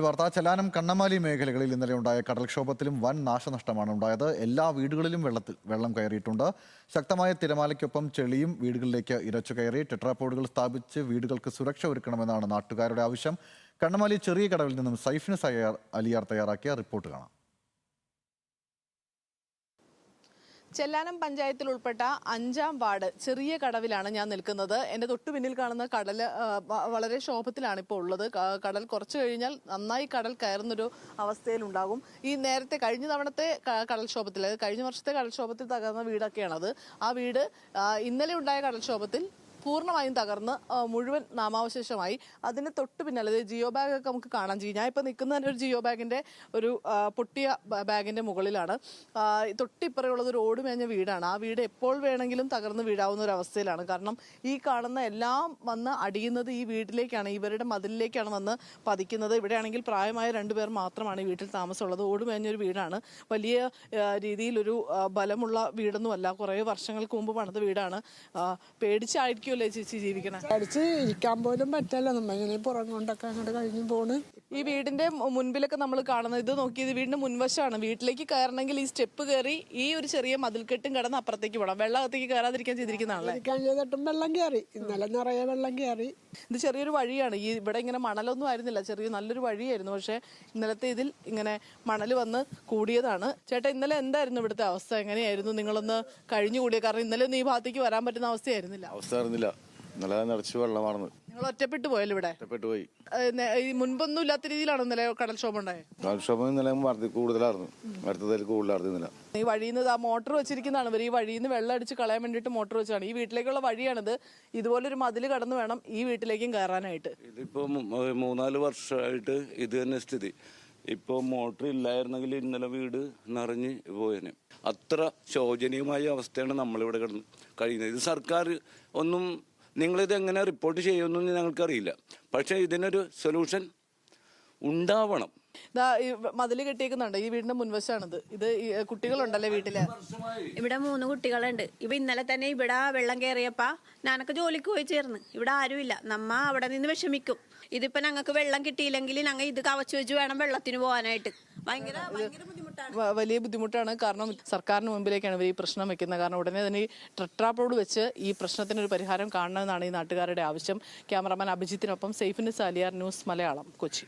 വാർത്ത ചെല്ലാനം കണ്ണമാലി മേഖലകളിൽ ഇന്നലെ ഉണ്ടായ കടൽക്ഷോഭത്തിലും വൻ നാശനഷ്ടമാണ് ഉണ്ടായത്. എല്ലാ വീടുകളിലും വെള്ളം കയറിയിട്ടുണ്ട്. ശക്തമായ തിരമാലയ്ക്കൊപ്പം ചെളിയും വീടുകളിലേക്ക് ഇരച്ചു കയറി. ടെട്രാപോഡുകൾ സ്ഥാപിച്ച് വീടുകൾക്ക് സുരക്ഷ ഒരുക്കണമെന്നാണ് നാട്ടുകാരുടെ ആവശ്യം. കണ്ണമാലി ചെറിയ കടവിൽ നിന്നും സൈഫിന് അലിയാർ തയ്യാറാക്കിയ റിപ്പോർട്ട് കാണാം. ചെല്ലാനം പഞ്ചായത്തിൽ ഉൾപ്പെട്ട 5-ാം വാർഡ് ചെറിയ കടവിലാണ് ഞാൻ നിൽക്കുന്നത്. എൻ്റെ തൊട്ടു പിന്നിൽ കാണുന്ന കടൽ വളരെ ക്ഷോഭത്തിലാണ് ഇപ്പോൾ ഉള്ളത്. കടൽ കുറച്ച് കഴിഞ്ഞാൽ നന്നായി കടൽ കയറുന്നൊരു അവസ്ഥയിലുണ്ടാകും. ഈ നേരത്തെ കഴിഞ്ഞ തവണത്തെ കടൽക്ഷോഭത്തിൽ, കഴിഞ്ഞ വർഷത്തെ കടൽക്ഷോഭത്തിൽ തകർന്ന വീടൊക്കെയാണത്. ആ വീട് ഇന്നലെ ഉണ്ടായ കടൽക്ഷോഭത്തിൽ പൂർണ്ണമായും തകർന്ന് മുഴുവൻ നാമാവശേഷമായി. അതിന് തൊട്ട് പിന്നാലെ ജിയോ ബാഗൊക്കെ നമുക്ക് കാണാൻ ചെയ്യും. ഞാൻ ഇപ്പോൾ നിൽക്കുന്ന തന്നെ ഒരു ജിയോ ബാഗിൻ്റെ ഒരു പൊട്ടിയ ബാഗിൻ്റെ മുകളിലാണ്. തൊട്ടിപ്പുറയുള്ളത് ഒരു ഓടുമേഞ്ഞ വീടാണ്. ആ വീട് എപ്പോൾ വേണമെങ്കിലും തകർന്ന് വീഴാവുന്ന ഒരു അവസ്ഥയിലാണ്. കാരണം ഈ കാണുന്ന എല്ലാം വന്ന് അടിയുന്നത് ഈ വീട്ടിലേക്കാണ്, ഇവരുടെ മതിലിലേക്കാണ് വന്ന് പതിക്കുന്നത്. ഇവിടെയാണെങ്കിൽ പ്രായമായ 2 പേർ മാത്രമാണ് ഈ വീട്ടിൽ താമസമുള്ളത്. ഓടുമേഞ്ഞൊരു വീടാണ്. വലിയ രീതിയിലൊരു ബലമുള്ള വീടൊന്നുമല്ല. കുറേ വർഷങ്ങൾക്ക് മുമ്പ് പണിത വീടാണ്. പേടിച്ചായിരിക്കും ചേച്ചി ജീവിക്കണം. അടിച്ച് ഇരിക്കാൻ പോലും പറ്റല്ലോ. നമ്മളിങ്ങനെ പുറം കൊണ്ടൊക്കെ അങ്ങോട്ട് കഴിഞ്ഞു പോണ്. ഈ വീടിന്റെ മുൻപിലൊക്കെ നമ്മൾ കാണുന്നത്, ഇത് നോക്കി, ഇത് വീടിന്റെ മുൻവശമാണ്. വീട്ടിലേക്ക് കയറണമെങ്കിൽ ഈ സ്റ്റെപ്പ് കയറി ഈ ഒരു ചെറിയ മതിൽക്കെട്ടും കടന്ന് അപ്പുറത്തേക്ക് പോകണം. വെള്ളത്തേക്ക് കയറാതിരിക്കാൻ ചെയ്തിരിക്കുന്നതാണല്ലേ? ചെയ്തിട്ടും വെള്ളം കയറി. ഇന്നലെ നിറയെ വെള്ളം കയറി. ഇത് ചെറിയൊരു വഴിയാണ്. ഈ ഇവിടെ ഇങ്ങനെ മണലൊന്നും ആയിരുന്നില്ല, നല്ലൊരു വഴിയായിരുന്നു. പക്ഷെ ഇന്നലത്തെ ഇതിൽ ഇങ്ങനെ മണൽ വന്ന് കൂടിയതാണ്. ചേട്ടാ, ഇന്നലെ എന്തായിരുന്നു ഇവിടുത്തെ അവസ്ഥ? എങ്ങനെയായിരുന്നു നിങ്ങളൊന്ന് കഴിഞ്ഞുകൂടിയത്? കാരണം ഇന്നലെ ഒന്നും ഈ ഭാഗത്തേക്ക് വരാൻ പറ്റുന്ന അവസ്ഥയായിരുന്നില്ല. ഇന്നലെ നിറച്ച് വെള്ളമാണെന്ന്. നിങ്ങൾ ഒറ്റപ്പെട്ടു പോയല്ലോ ഇവിടെ? ഒറ്റപ്പെട്ടു പോയി. മുൻപൊന്നും ഇല്ലാത്ത രീതിയിലാണോ ഇന്നലെ കടൽക്ഷോഭം ഉണ്ടായത്? കടൽക്ഷോഭം ഇന്നലെ കൂടുതലായിരുന്നു, കൂടുതലായിരുന്നു. ഈ വഴിയിൽ നിന്ന് ആ മോട്ടർ വെച്ചിരിക്കുന്നതാണ്. ഇവർ ഈ വഴിയിൽ നിന്ന് വെള്ളം അടിച്ച് കളയാൻ വേണ്ടിയിട്ട് മോട്ടർ വെച്ചാണ്. ഈ വീട്ടിലേക്കുള്ള വഴിയാണിത്. ഇതുപോലൊരു മതിൽ കടന്ന് വേണം ഈ വീട്ടിലേക്കും കയറാനായിട്ട്. ഇതിപ്പോ 3-4 വർഷമായിട്ട് ഇത് തന്നെ സ്ഥിതി. ഇപ്പോൾ മോട്ടർ ഇല്ലായിരുന്നെങ്കിൽ ഇന്നലെ വീട് നിറഞ്ഞ് പോയേനെ. അത്ര ശോചനീയമായ അവസ്ഥയാണ് നമ്മളിവിടെ കിടന്ന് കഴിയുന്നത്. ഇത് സർക്കാർ ഒന്നും, നിങ്ങളിത് എങ്ങനെ റിപ്പോർട്ട് ചെയ്യുമെന്നൊന്നും ഞങ്ങൾക്കറിയില്ല. പക്ഷേ ഇതിനൊരു സൊല്യൂഷൻ ഉണ്ടാവണം. മതില് കെട്ടിയേക്കുന്നുണ്ട്. ഈ വീടിന്റെ മുൻവശമാണിത്. ഇത് കുട്ടികളുണ്ടല്ലേ വീട്ടില്? ഇവിടെ 3 കുട്ടികളുണ്ട്. ഇപ്പൊ ഇന്നലെ തന്നെ ഇവിടെ വെള്ളം കയറിയപ്പാ ഞാനൊക്കെ ജോലിക്ക് പോയി ചേർന്ന്. ഇവിടെ ആരുമില്ല. നമ്മ അവിടെ നിന്ന് വിഷമിക്കും. ഇതിപ്പോ ഞങ്ങൾക്ക് വെള്ളം കിട്ടിയില്ലെങ്കിൽ ഞങ്ങൾ ഇത് കവച്ചു വെച്ച് വേണം വെള്ളത്തിന് പോകാനായിട്ട്. ഭയങ്കര ബുദ്ധിമുട്ടാണ്, വലിയ ബുദ്ധിമുട്ടാണ്. കാരണം സർക്കാരിന് മുമ്പിലേക്കാണ് ഇവർ ഈ പ്രശ്നം വെക്കുന്നത്. കാരണം ഉടനെ തന്നെ ഈ ടെട്രാപോഡ് വെച്ച് ഈ പ്രശ്നത്തിനൊരു പരിഹാരം കാണണമെന്നാണ് ഈ നാട്ടുകാരുടെ ആവശ്യം. ക്യാമറാമാൻ അഭിജിത്തിനൊപ്പം സൈഫിന് അലിയാർ, ന്യൂസ് മലയാളം, കൊച്ചി.